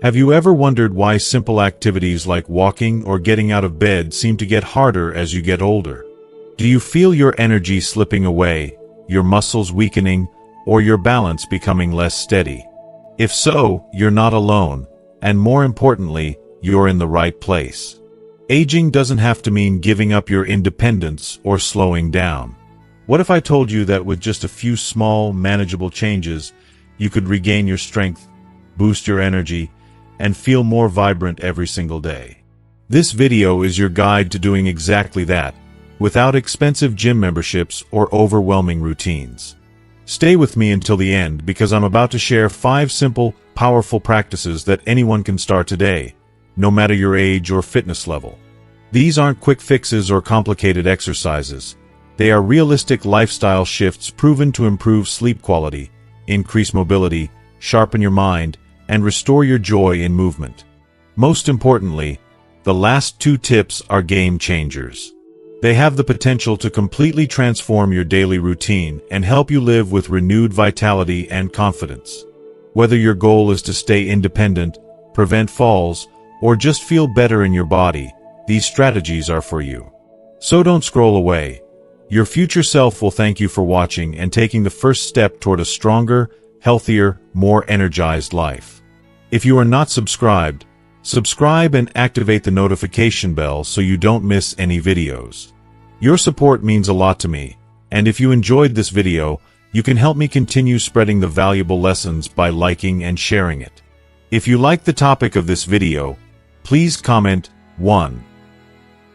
Have you ever wondered why simple activities like walking or getting out of bed seem to get harder as you get older? Do you feel your energy slipping away, your muscles weakening, or your balance becoming less steady? If so, you're not alone, and more importantly, you're in the right place. Aging doesn't have to mean giving up your independence or slowing down. What if I told you that with just a few small, manageable changes, you could regain your strength, boost your energy, and feel more vibrant every single day? This video is your guide to doing exactly that, without expensive gym memberships or overwhelming routines. Stay with me until the end because I'm about to share 5 simple, powerful practices that anyone can start today, no matter your age or fitness level. These aren't quick fixes or complicated exercises. They are realistic lifestyle shifts proven to improve sleep quality, increase mobility, sharpen your mind, and restore your joy in movement. Most importantly, the last 2 tips are game changers. They have the potential to completely transform your daily routine and help you live with renewed vitality and confidence. Whether your goal is to stay independent, prevent falls, or just feel better in your body, these strategies are for you. So don't scroll away. Your future self will thank you for watching and taking the first step toward a stronger, healthier, more energized life. If you are not subscribed, subscribe and activate the notification bell so you don't miss any videos. Your support means a lot to me, and if you enjoyed this video, you can help me continue spreading the valuable lessons by liking and sharing it. If you like the topic of this video, please comment 1.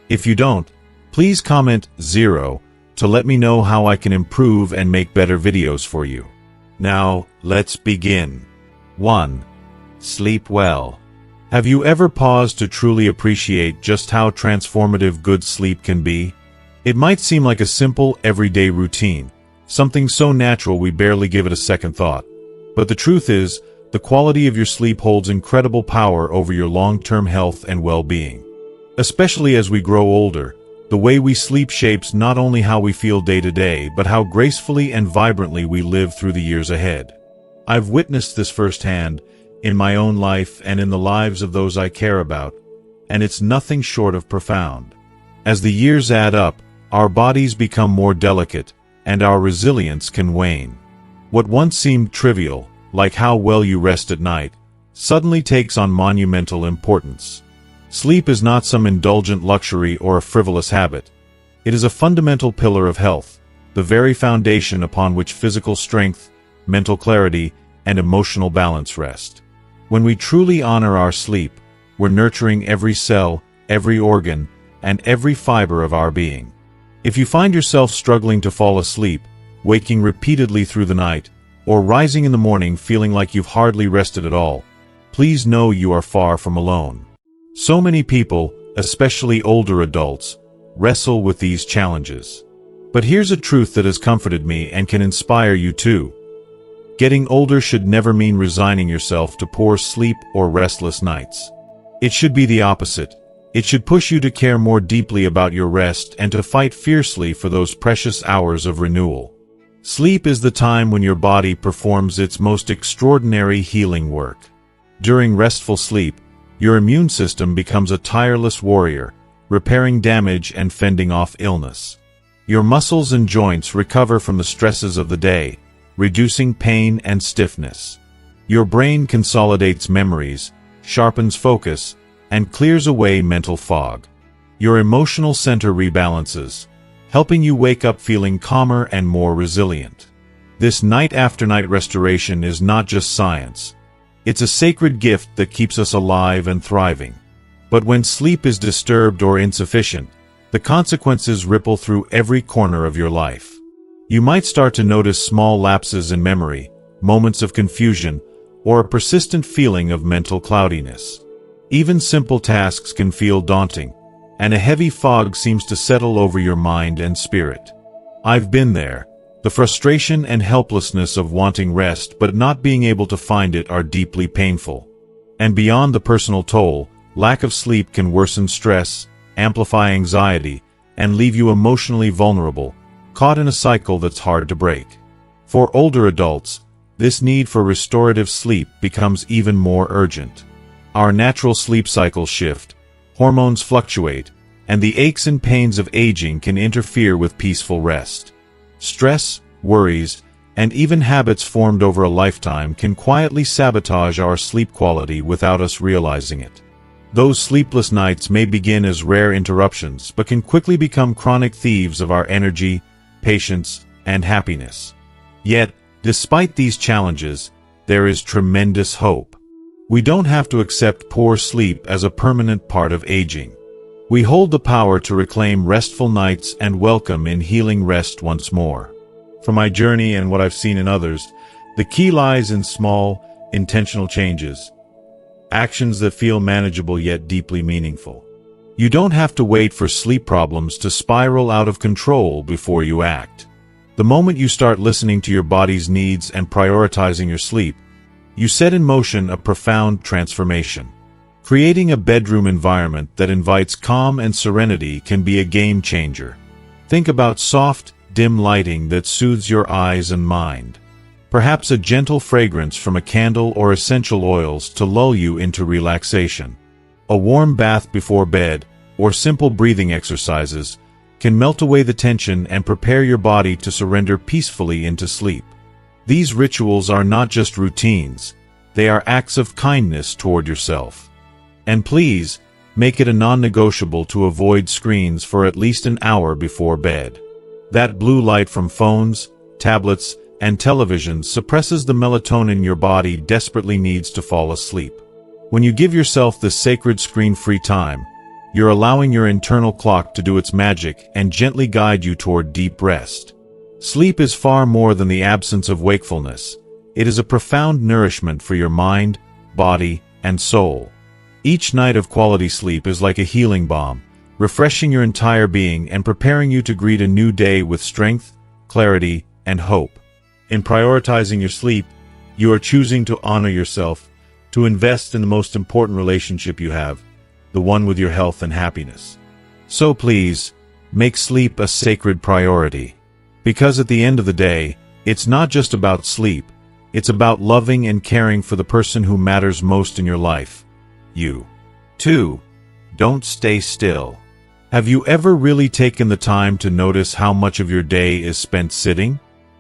If you don't, please comment 0 to let me know how I can improve and make better videos for you. Now, let's begin. 1. Sleep well. Have you ever paused to truly appreciate just how transformative good sleep can be? It might seem like a simple, everyday routine, something so natural we barely give it a second thought. But the truth is, the quality of your sleep holds incredible power over your long-term health and well-being. Especially as we grow older, the way we sleep shapes not only how we feel day to day, but how gracefully and vibrantly we live through the years ahead. I've witnessed this firsthand, in my own life and in the lives of those I care about, and it's nothing short of profound. As the years add up, our bodies become more delicate, and our resilience can wane. What once seemed trivial, like how well you rest at night, suddenly takes on monumental importance. Sleep is not some indulgent luxury or a frivolous habit. It is a fundamental pillar of health, the very foundation upon which physical strength, mental clarity, and emotional balance rest. When we truly honor our sleep, we're nurturing every cell, every organ, and every fiber of our being. If you find yourself struggling to fall asleep, waking repeatedly through the night, or rising in the morning feeling like you've hardly rested at all, please know you are far from alone. So many people, especially older adults, wrestle with these challenges. But here's a truth that has comforted me and can inspire you too. Getting older should never mean resigning yourself to poor sleep or restless nights. It should be the opposite. It should push you to care more deeply about your rest and to fight fiercely for those precious hours of renewal. Sleep is the time when your body performs its most extraordinary healing work. During restful sleep, your immune system becomes a tireless warrior, repairing damage and fending off illness. Your muscles and joints recover from the stresses of the day, reducing pain and stiffness. Your brain consolidates memories, sharpens focus, and clears away mental fog. Your emotional center rebalances, helping you wake up feeling calmer and more resilient. This night-after-night restoration is not just science. It's a sacred gift that keeps us alive and thriving. But when sleep is disturbed or insufficient, the consequences ripple through every corner of your life. You might start to notice small lapses in memory, moments of confusion, or a persistent feeling of mental cloudiness. Even simple tasks can feel daunting, and a heavy fog seems to settle over your mind and spirit. I've been there. The frustration and helplessness of wanting rest but not being able to find it are deeply painful. And beyond the personal toll, lack of sleep can worsen stress, amplify anxiety, and leave you emotionally vulnerable, caught in a cycle that's hard to break. For older adults, this need for restorative sleep becomes even more urgent. Our natural sleep cycles shift, hormones fluctuate, and the aches and pains of aging can interfere with peaceful rest. Stress, worries, and even habits formed over a lifetime can quietly sabotage our sleep quality without us realizing it. Those sleepless nights may begin as rare interruptions but can quickly become chronic thieves of our energy, patience, and happiness. Yet, despite these challenges, there is tremendous hope. We don't have to accept poor sleep as a permanent part of aging. We hold the power to reclaim restful nights and welcome in healing rest once more. From my journey and what I've seen in others, the key lies in small, intentional changes. Actions that feel manageable yet deeply meaningful. You don't have to wait for sleep problems to spiral out of control before you act. The moment you start listening to your body's needs and prioritizing your sleep, you set in motion a profound transformation. Creating a bedroom environment that invites calm and serenity can be a game changer. Think about soft, dim lighting that soothes your eyes and mind. Perhaps a gentle fragrance from a candle or essential oils to lull you into relaxation. A warm bath before bed, or simple breathing exercises, can melt away the tension and prepare your body to surrender peacefully into sleep. These rituals are not just routines, they are acts of kindness toward yourself. And please, make it a non-negotiable to avoid screens for at least an hour before bed. That blue light from phones, tablets, and television suppresses the melatonin your body desperately needs to fall asleep. When you give yourself this sacred screen-free time, you're allowing your internal clock to do its magic and gently guide you toward deep rest. Sleep is far more than the absence of wakefulness. It is a profound nourishment for your mind, body, and soul. Each night of quality sleep is like a healing balm, refreshing your entire being and preparing you to greet a new day with strength, clarity, and hope. In prioritizing your sleep, you are choosing to honor yourself, to invest in the most important relationship you have, the one with your health and happiness. So please, make sleep a sacred priority. Because at the end of the day, it's not just about sleep, it's about loving and caring for the person who matters most in your life. You. 2. Don't stay still. Have you ever really taken the time to notice how much of your day is spent sitting?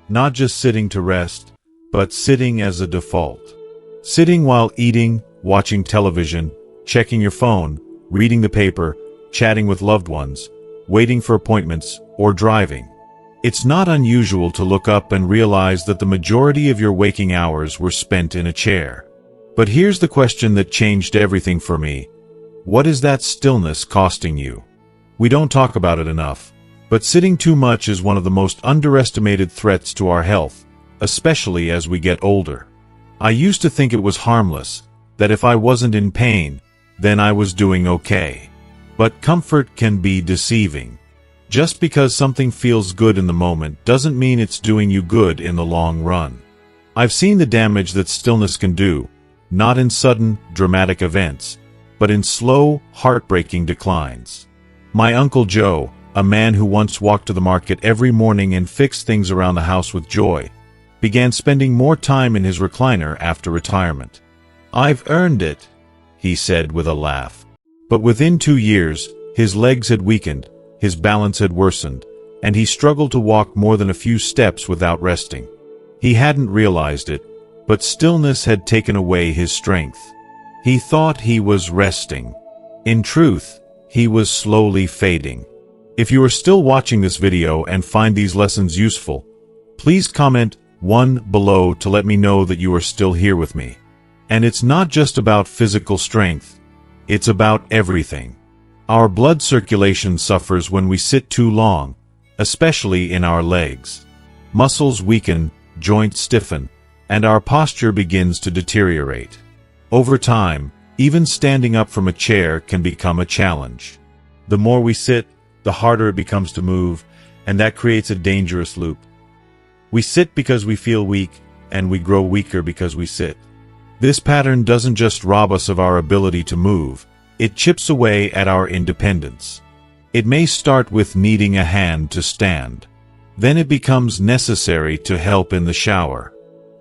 Not just sitting to rest, but sitting as a default. Sitting while eating, watching television, checking your phone, reading the paper, chatting with loved ones, waiting for appointments, or driving. It's not unusual to look up and realize that the majority of your waking hours were spent in a chair. But here's the question that changed everything for me. What is that stillness costing you? We don't talk about it enough. But sitting too much is one of the most underestimated threats to our health, especially as we get older. I used to think it was harmless, that if I wasn't in pain, then I was doing okay. But comfort can be deceiving. Just because something feels good in the moment doesn't mean it's doing you good in the long run. I've seen the damage that stillness can do, not in sudden, dramatic events, but in slow, heartbreaking declines. My Uncle Joe, a man who once walked to the market every morning and fixed things around the house with joy, began spending more time in his recliner after retirement. "I've earned it," he said with a laugh. But within 2 years, his legs had weakened, his balance had worsened, and he struggled to walk more than a few steps without resting. He hadn't realized it, but stillness had taken away his strength. He thought he was resting. In truth, he was slowly fading. If you are still watching this video and find these lessons useful, please comment 1 below to let me know that you are still here with me. And it's not just about physical strength, it's about everything. Our blood circulation suffers when we sit too long, especially in our legs. Muscles weaken, joints stiffen, and our posture begins to deteriorate. Over time, even standing up from a chair can become a challenge. The more we sit, the harder it becomes to move, and that creates a dangerous loop. We sit because we feel weak, and we grow weaker because we sit. This pattern doesn't just rob us of our ability to move, it chips away at our independence. It may start with needing a hand to stand. Then it becomes necessary to help in the shower.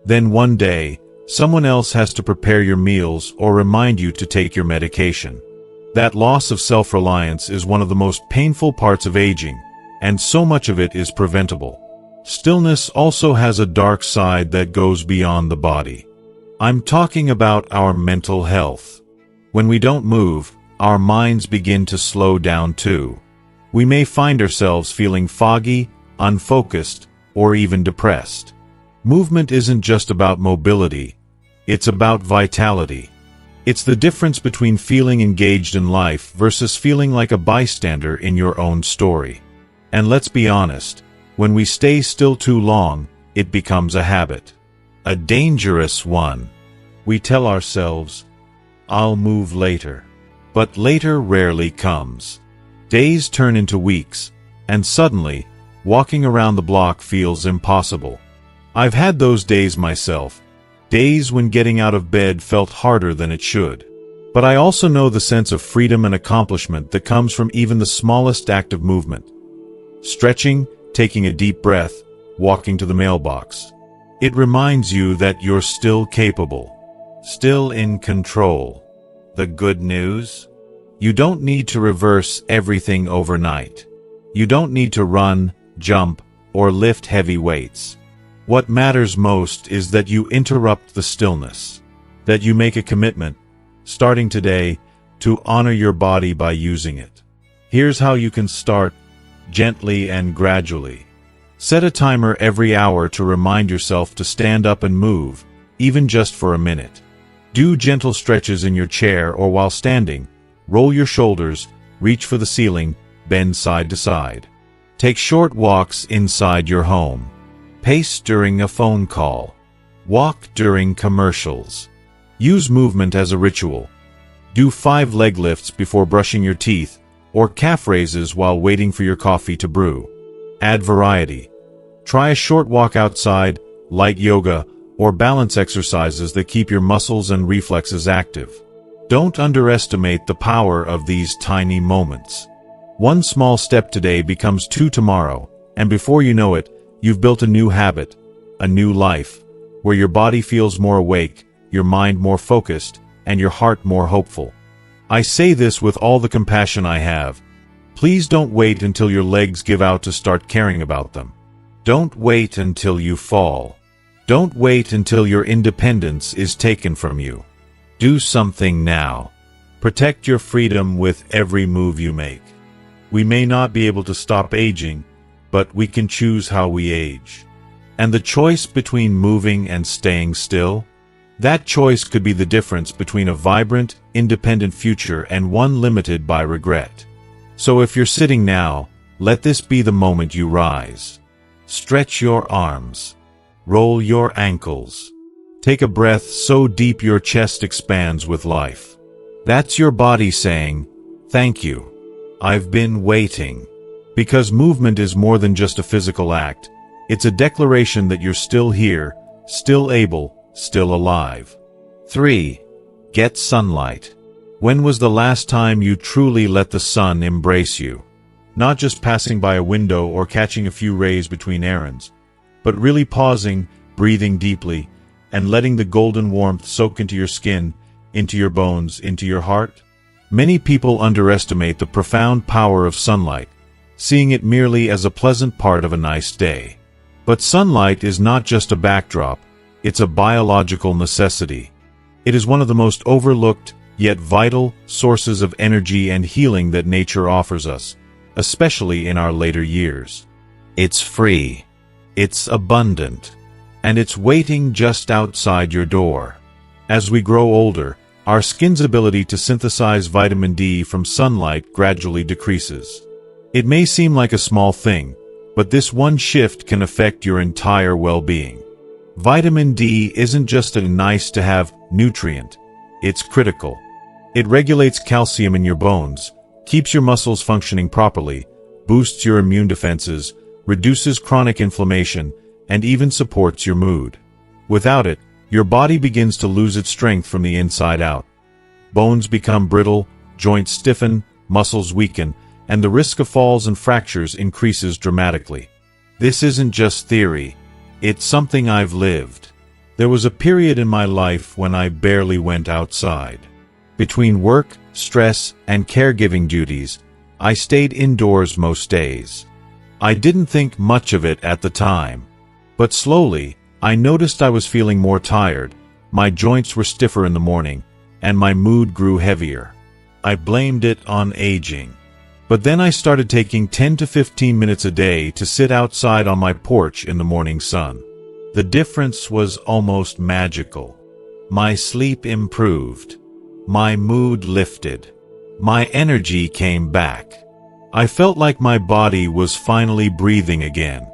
Then one day, Someone else has to prepare your meals or remind you to take your medication. That loss of self-reliance is one of the most painful parts of aging, and so much of it is preventable. Stillness also has a dark side that goes beyond the body. I'm talking about our mental health. When we don't move, our minds begin to slow down too. We may find ourselves feeling foggy, unfocused, or even depressed. Movement isn't just about mobility, it's about vitality. It's the difference between feeling engaged in life versus feeling like a bystander in your own story. And let's be honest, when we stay still too long, it becomes a habit. A dangerous one. We tell ourselves, "I'll move later." But later rarely comes. Days turn into weeks, and suddenly, walking around the block feels impossible. I've had those days myself, days when getting out of bed felt harder than it should. But I also know the sense of freedom and accomplishment that comes from even the smallest act of movement. Stretching, taking a deep breath, walking to the mailbox. It reminds you that you're still capable, still in control. The good news? You don't need to reverse everything overnight. You don't need to run, jump, or lift heavy weights. What matters most is that you interrupt the stillness, that you make a commitment, starting today, to honor your body by using it. Here's how you can start, gently and gradually. Set a timer every hour to remind yourself to stand up and move, even just for a minute. Do gentle stretches in your chair or while standing. Roll your shoulders, reach for the ceiling, bend side to side. Take short walks inside your home. Pace during a phone call. Walk during commercials. Use movement as a ritual. Do 5 leg lifts before brushing your teeth, or calf raises while waiting for your coffee to brew. Add variety. Try a short walk outside, light yoga, or balance exercises that keep your muscles and reflexes active. Don't underestimate the power of these tiny moments. One small step today becomes 2 tomorrow, and before you know it, you've built a new habit, a new life, where your body feels more awake, your mind more focused, and your heart more hopeful. I say this with all the compassion I have. Please don't wait until your legs give out to start caring about them. Don't wait until you fall. Don't wait until your independence is taken from you. Do something now. Protect your freedom with every move you make. We may not be able to stop aging, but we can choose how we age. And the choice between moving and staying still? That choice could be the difference between a vibrant, independent future and one limited by regret. So if you're sitting now, let this be the moment you rise. Stretch your arms. Roll your ankles. Take a breath so deep your chest expands with life. That's your body saying, "Thank you. I've been waiting." Because movement is more than just a physical act. It's a declaration that you're still here, still able, still alive. 3. Get sunlight. When was the last time you truly let the sun embrace you? Not just passing by a window or catching a few rays between errands, but really pausing, breathing deeply, and letting the golden warmth soak into your skin, into your bones, into your heart? Many people underestimate the profound power of sunlight, seeing it merely as a pleasant part of a nice day. But sunlight is not just a backdrop, it's a biological necessity. It is one of the most overlooked, yet vital, sources of energy and healing that nature offers us, especially in our later years. It's free, it's abundant, and it's waiting just outside your door. As we grow older, our skin's ability to synthesize vitamin D from sunlight gradually decreases. It may seem like a small thing, but this one shift can affect your entire well-being. Vitamin D isn't just a nice-to-have nutrient, it's critical. It regulates calcium in your bones, keeps your muscles functioning properly, boosts your immune defenses, reduces chronic inflammation, and even supports your mood. Without it, your body begins to lose its strength from the inside out. Bones become brittle, joints stiffen, muscles weaken, and the risk of falls and fractures increases dramatically. This isn't just theory, it's something I've lived. There was a period in my life when I barely went outside. Between work, stress, and caregiving duties, I stayed indoors most days. I didn't think much of it at the time. But slowly, I noticed I was feeling more tired, my joints were stiffer in the morning, and my mood grew heavier. I blamed it on aging. But then I started taking 10 to 15 minutes a day to sit outside on my porch in the morning sun. The difference was almost magical. My sleep improved. My mood lifted. My energy came back. I felt like my body was finally breathing again.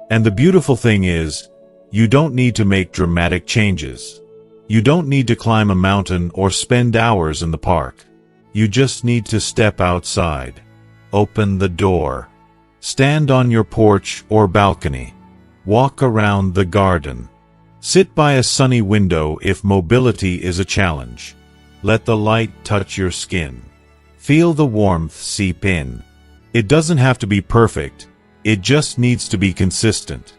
And the beautiful thing is, you don't need to make dramatic changes. You don't need to climb a mountain or spend hours in the park. You just need to step outside. Open the door. Stand on your porch or balcony. Walk around the garden. Sit by a sunny window if mobility is a challenge. Let the light touch your skin. Feel the warmth seep in. It doesn't have to be perfect. It just needs to be consistent.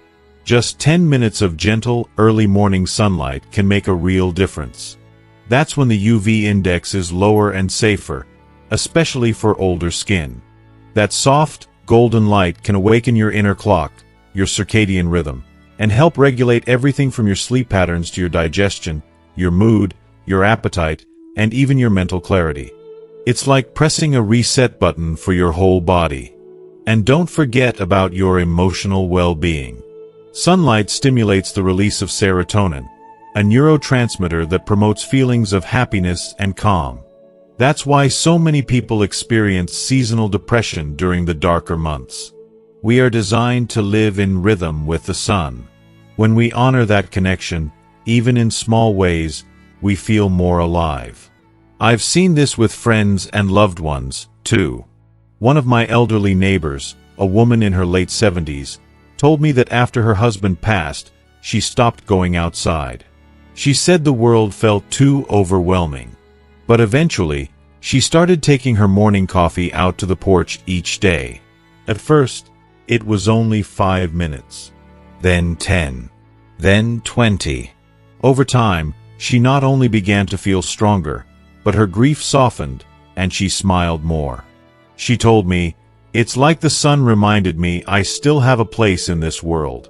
Just 10 minutes of gentle, early morning sunlight can make a real difference. That's when the UV index is lower and safer, especially for older skin. That soft, golden light can awaken your inner clock, your circadian rhythm, and help regulate everything from your sleep patterns to your digestion, your mood, your appetite, and even your mental clarity. It's like pressing a reset button for your whole body. And don't forget about your emotional well-being. Sunlight stimulates the release of serotonin, a neurotransmitter that promotes feelings of happiness and calm. That's why so many people experience seasonal depression during the darker months. We are designed to live in rhythm with the sun. When we honor that connection, even in small ways, we feel more alive. I've seen this with friends and loved ones, too. One of my elderly neighbors, a woman in her late 70s, told me that after her husband passed, she stopped going outside. She said the world felt too overwhelming. But eventually, she started taking her morning coffee out to the porch each day. At first, it was only 5 minutes. Then 10. Then 20. Over time, she not only began to feel stronger, but her grief softened, and she smiled more. She told me, "It's like the sun reminded me I still have a place in this world."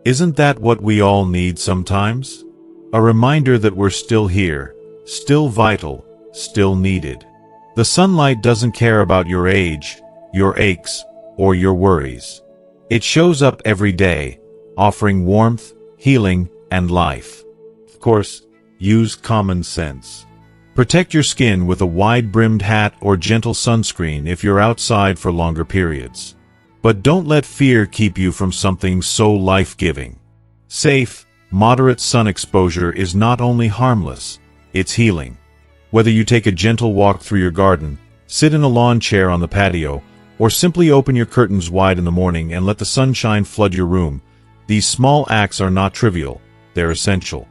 Isn't that what we all need sometimes? A reminder that we're still here, still vital, still needed. The sunlight doesn't care about your age, your aches, or your worries. It shows up every day, offering warmth, healing, and life. Of course, use common sense. Protect your skin with a wide-brimmed hat or gentle sunscreen if you're outside for longer periods. But don't let fear keep you from something so life-giving. Safe, moderate sun exposure is not only harmless, it's healing. Whether you take a gentle walk through your garden, sit in a lawn chair on the patio, or simply open your curtains wide in the morning and let the sunshine flood your room, these small acts are not trivial, they're essential.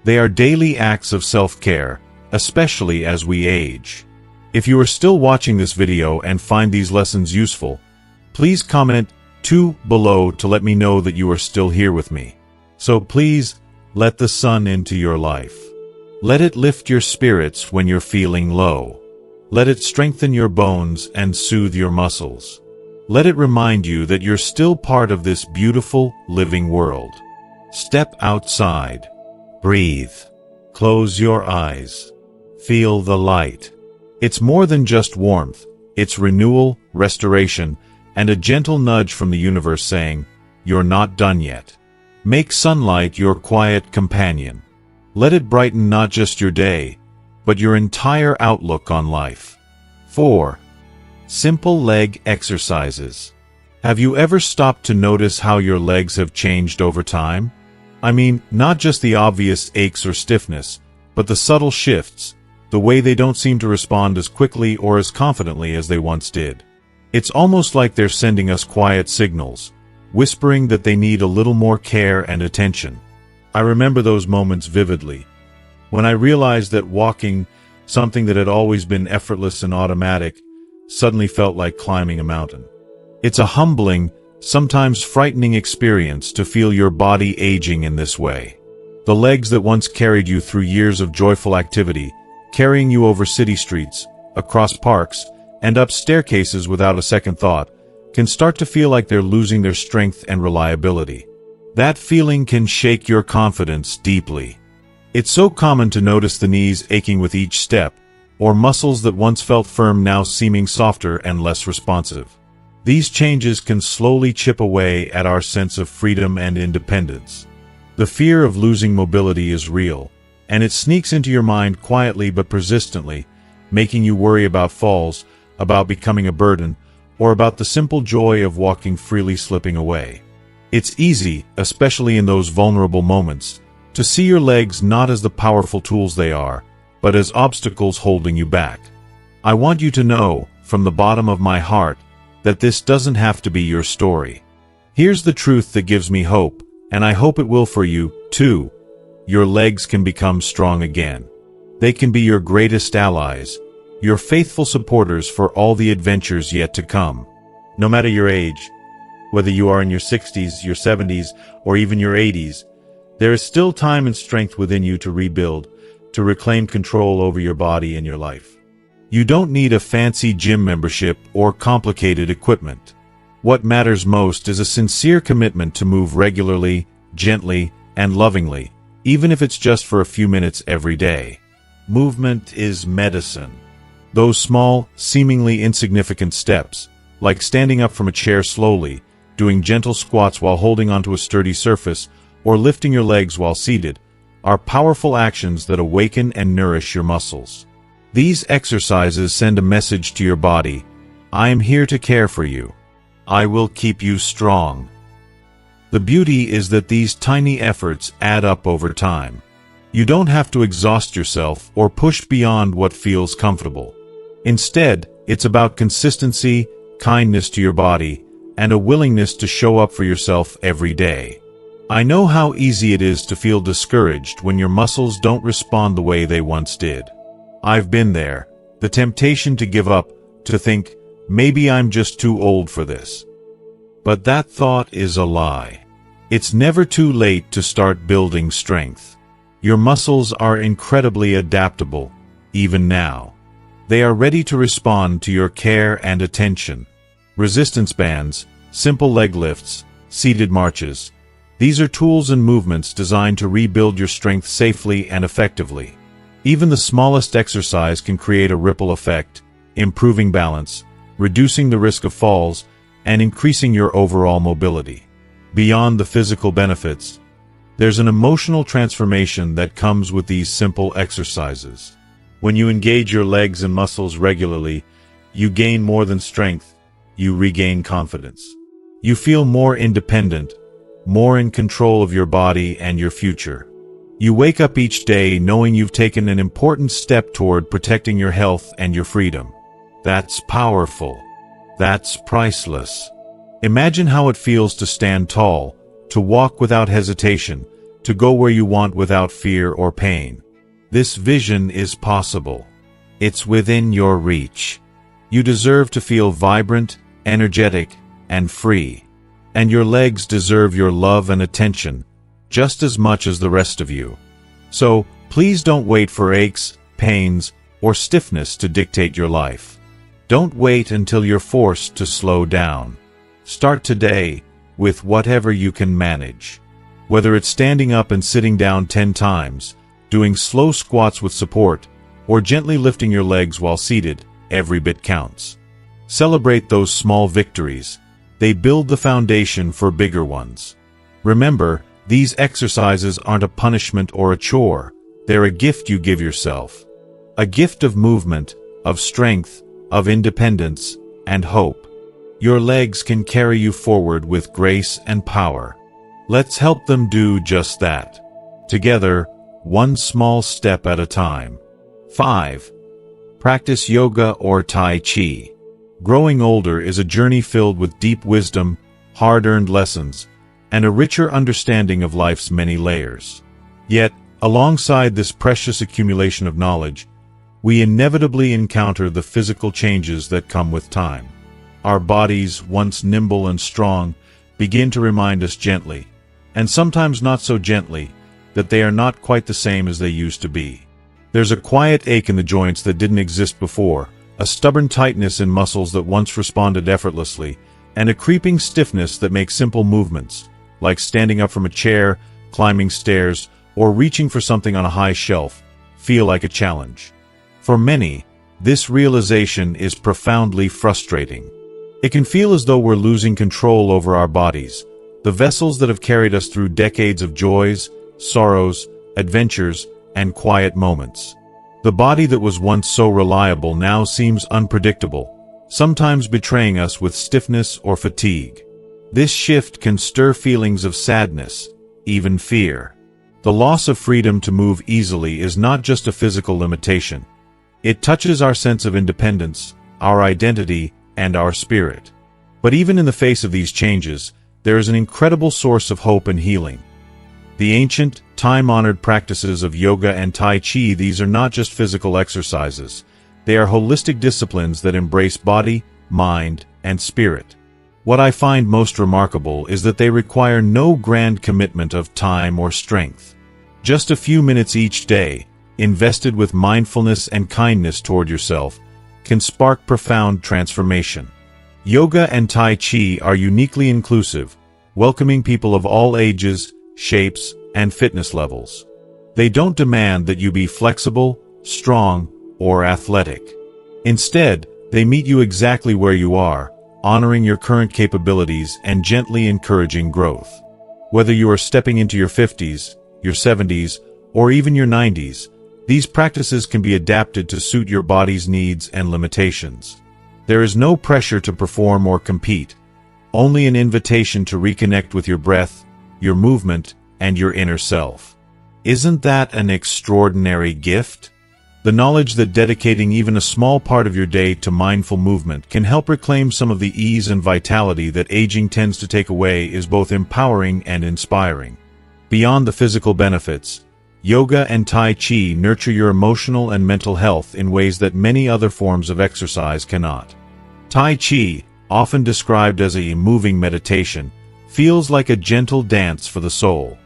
They are daily acts of self-care, especially as we age. If you are still watching this video and find these lessons useful, please comment 2 below to let me know that you are still here with me. So please, let the sun into your life. Let it lift your spirits when you're feeling low. Let it strengthen your bones and soothe your muscles. Let it remind you that you're still part of this beautiful, living world. Step outside. Breathe. Close your eyes. Feel the light. It's more than just warmth. It's renewal, restoration, and a gentle nudge from the universe saying, "You're not done yet." Make sunlight your quiet companion. Let it brighten not just your day, but your entire outlook on life. 4. Simple leg exercises. Have you ever stopped to notice how your legs have changed over time? I mean, not just the obvious aches or stiffness, but the subtle shifts, the way they don't seem to respond as quickly or as confidently as they once did. It's almost like they're sending us quiet signals, whispering that they need a little more care and attention. I remember those moments vividly. When I realized that walking, something that had always been effortless and automatic, suddenly felt like climbing a mountain. It's a humbling, sometimes frightening experience to feel your body aging in this way. The legs that once carried you through years of joyful activity, carrying you over city streets, across parks, and up staircases without a second thought, can start to feel like they're losing their strength and reliability. That feeling can shake your confidence deeply. It's so common to notice the knees aching with each step, or muscles that once felt firm now seeming softer and less responsive. These changes can slowly chip away at our sense of freedom and independence. The fear of losing mobility is real, and it sneaks into your mind quietly but persistently, making you worry about falls, about becoming a burden, or about the simple joy of walking freely slipping away. It's easy, especially in those vulnerable moments, to see your legs not as the powerful tools they are, but as obstacles holding you back. I want you to know, from the bottom of my heart, that this doesn't have to be your story. Here's the truth that gives me hope, and I hope it will for you, too. Your legs can become strong again. They can be your greatest allies, your faithful supporters for all the adventures yet to come. No matter your age, whether you are in your 60s, your 70s, or even your 80s, there is still time and strength within you to rebuild, to reclaim control over your body and your life. You don't need a fancy gym membership or complicated equipment. What matters most is a sincere commitment to move regularly, gently, and lovingly, even if it's just for a few minutes every day. Movement is medicine. Those small, seemingly insignificant steps, like standing up from a chair slowly, doing gentle squats while holding onto a sturdy surface, or lifting your legs while seated, are powerful actions that awaken and nourish your muscles. These exercises send a message to your body: I am here to care for you. I will keep you strong. The beauty is that these tiny efforts add up over time. You don't have to exhaust yourself or push beyond what feels comfortable. Instead, it's about consistency, kindness to your body, and a willingness to show up for yourself every day. I know how easy it is to feel discouraged when your muscles don't respond the way they once did. I've been there, the temptation to give up, to think, maybe I'm just too old for this. But that thought is a lie. It's never too late to start building strength. Your muscles are incredibly adaptable, even now. They are ready to respond to your care and attention. Resistance bands, simple leg lifts, seated marches. These are tools and movements designed to rebuild your strength safely and effectively. Even the smallest exercise can create a ripple effect, improving balance, reducing the risk of falls, and increasing your overall mobility. Beyond the physical benefits, there's an emotional transformation that comes with these simple exercises. When you engage your legs and muscles regularly, you gain more than strength, you regain confidence. You feel more independent, more in control of your body and your future. You wake up each day knowing you've taken an important step toward protecting your health and your freedom. That's powerful. That's priceless. Imagine how it feels to stand tall, to walk without hesitation, to go where you want without fear or pain. This vision is possible. It's within your reach. You deserve to feel vibrant, energetic, and free. And your legs deserve your love and attention, just as much as the rest of you. So, please don't wait for aches, pains, or stiffness to dictate your life. Don't wait until you're forced to slow down. Start today, with whatever you can manage. Whether it's standing up and sitting down 10 times, doing slow squats with support, or gently lifting your legs while seated, every bit counts. Celebrate those small victories. They build the foundation for bigger ones. Remember, these exercises aren't a punishment or a chore. They're a gift you give yourself. A gift of movement, of strength, of independence, and hope. Your legs can carry you forward with grace and power. Let's help them do just that. Together, one small step at a time. 5. Practice yoga or Tai Chi. Growing older is a journey filled with deep wisdom, hard-earned lessons, and a richer understanding of life's many layers. Yet, alongside this precious accumulation of knowledge, we inevitably encounter the physical changes that come with time. Our bodies, once nimble and strong, begin to remind us gently, and sometimes not so gently, that they are not quite the same as they used to be. There's a quiet ache in the joints that didn't exist before, a stubborn tightness in muscles that once responded effortlessly, and a creeping stiffness that makes simple movements, like standing up from a chair, climbing stairs, or reaching for something on a high shelf, feel like a challenge. For many, this realization is profoundly frustrating. It can feel as though we're losing control over our bodies, the vessels that have carried us through decades of joys, sorrows, adventures, and quiet moments. The body that was once so reliable now seems unpredictable, sometimes betraying us with stiffness or fatigue. This shift can stir feelings of sadness, even fear. The loss of freedom to move easily is not just a physical limitation. It touches our sense of independence, our identity, and our spirit. But even in the face of these changes, there is an incredible source of hope and healing. The ancient, time-honored practices of yoga and Tai Chi, these are not just physical exercises. They are holistic disciplines that embrace body, mind, and spirit. What I find most remarkable is that they require no grand commitment of time or strength. Just a few minutes each day, invested with mindfulness and kindness toward yourself, can spark profound transformation. Yoga and Tai Chi are uniquely inclusive, welcoming people of all ages, shapes, and fitness levels. They don't demand that you be flexible, strong, or athletic. Instead, they meet you exactly where you are, honoring your current capabilities and gently encouraging growth. Whether you are stepping into your 50s, your 70s, or even your 90s, these practices can be adapted to suit your body's needs and limitations. There is no pressure to perform or compete, only an invitation to reconnect with your breath, your movement, and your inner self. Isn't that an extraordinary gift? The knowledge that dedicating even a small part of your day to mindful movement can help reclaim some of the ease and vitality that aging tends to take away is both empowering and inspiring. Beyond the physical benefits, yoga and Tai Chi nurture your emotional and mental health in ways that many other forms of exercise cannot. Tai Chi, often described as a moving meditation, feels like a gentle dance for the soul.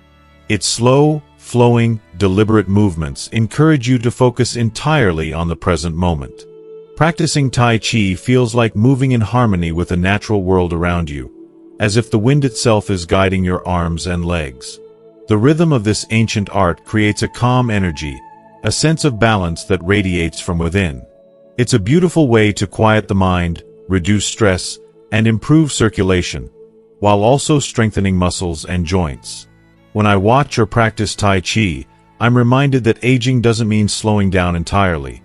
Its slow, flowing, deliberate movements encourage you to focus entirely on the present moment. Practicing Tai Chi feels like moving in harmony with the natural world around you, as if the wind itself is guiding your arms and legs. The rhythm of this ancient art creates a calm energy, a sense of balance that radiates from within. It's a beautiful way to quiet the mind, reduce stress, and improve circulation, while also strengthening muscles and joints. When I watch or practice Tai Chi, I'm reminded that aging doesn't mean slowing down entirely.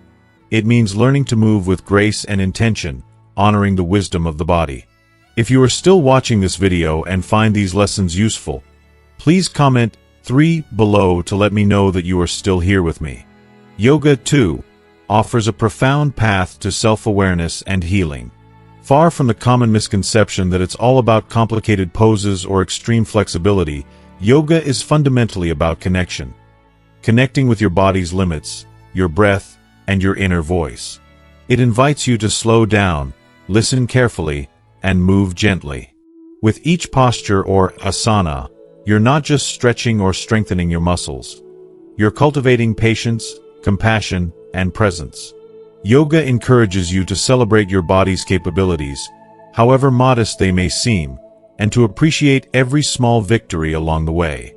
It means learning to move with grace and intention, honoring the wisdom of the body. If you are still watching this video and find these lessons useful, please comment 3 below to let me know that you are still here with me. Yoga, too, offers a profound path to self-awareness and healing. Far from the common misconception that it's all about complicated poses or extreme flexibility, yoga is fundamentally about connection. Connecting with your body's limits, your breath, and your inner voice. It invites you to slow down, listen carefully, and move gently. With each posture or asana, you're not just stretching or strengthening your muscles. You're cultivating patience, compassion, and presence. Yoga encourages you to celebrate your body's capabilities, however modest they may seem, and to appreciate every small victory along the way.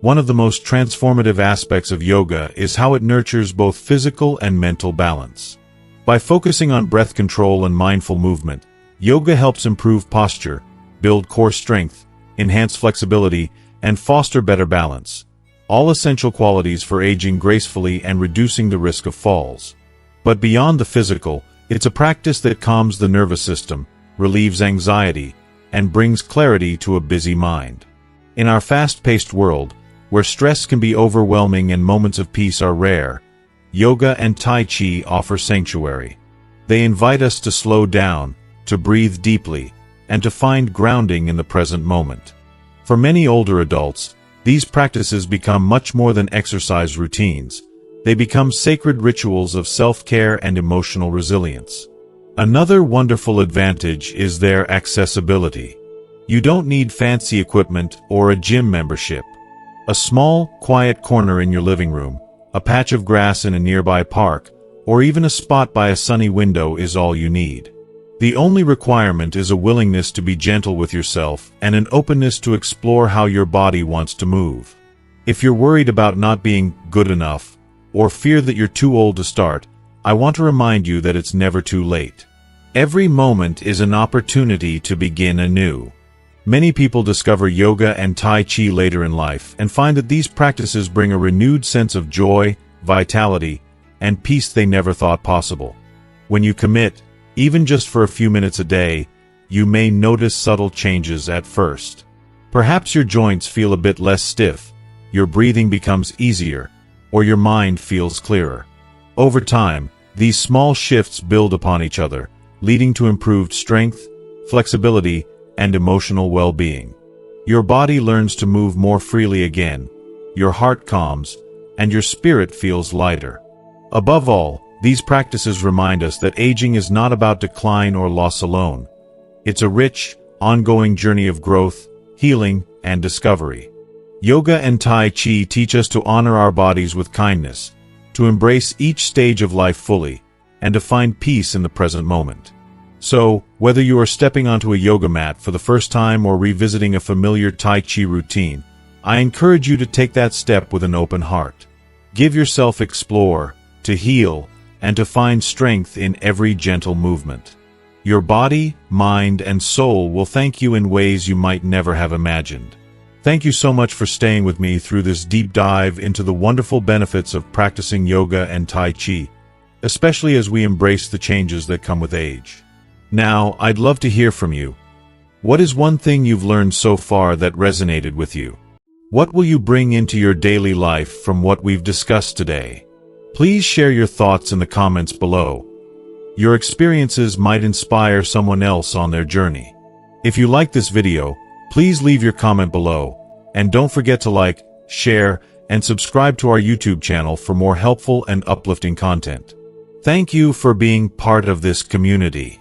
One of the most transformative aspects of yoga is how it nurtures both physical and mental balance. By focusing on breath control and mindful movement, yoga helps improve posture, build core strength, enhance flexibility, and foster better balance, all essential qualities for aging gracefully and reducing the risk of falls. But beyond the physical, it's a practice that calms the nervous system, relieves anxiety, and brings clarity to a busy mind. In our fast-paced world, where stress can be overwhelming and moments of peace are rare, yoga and Tai Chi offer sanctuary. They invite us to slow down, to breathe deeply, and to find grounding in the present moment. For many older adults, these practices become much more than exercise routines. They become sacred rituals of self-care and emotional resilience. Another wonderful advantage is their accessibility. You don't need fancy equipment or a gym membership. A small, quiet corner in your living room, a patch of grass in a nearby park, or even a spot by a sunny window is all you need. The only requirement is a willingness to be gentle with yourself and an openness to explore how your body wants to move. If you're worried about not being good enough, or fear that you're too old to start, I want to remind you that it's never too late. Every moment is an opportunity to begin anew. Many people discover yoga and Tai Chi later in life and find that these practices bring a renewed sense of joy, vitality, and peace they never thought possible. When you commit, even just for a few minutes a day, you may notice subtle changes at first. Perhaps your joints feel a bit less stiff, your breathing becomes easier, or your mind feels clearer. Over time, these small shifts build upon each other, leading to improved strength, flexibility, and emotional well-being. Your body learns to move more freely again, your heart calms, and your spirit feels lighter. Above all, these practices remind us that aging is not about decline or loss alone. It's a rich, ongoing journey of growth, healing, and discovery. Yoga and Tai Chi teach us to honor our bodies with kindness, to embrace each stage of life fully, and to find peace in the present moment. So, whether you are stepping onto a yoga mat for the first time or revisiting a familiar Tai Chi routine, I encourage you to take that step with an open heart. Give yourself explore, to heal, and to find strength in every gentle movement. Your body, mind, and soul will thank you in ways you might never have imagined. Thank you so much for staying with me through this deep dive into the wonderful benefits of practicing yoga and Tai Chi, especially as we embrace the changes that come with age. Now, I'd love to hear from you. What is one thing you've learned so far that resonated with you? What will you bring into your daily life from what we've discussed today? Please share your thoughts in the comments below. Your experiences might inspire someone else on their journey. If you like this video, please leave your comment below, and don't forget to like, share, and subscribe to our YouTube channel for more helpful and uplifting content. Thank you for being part of this community.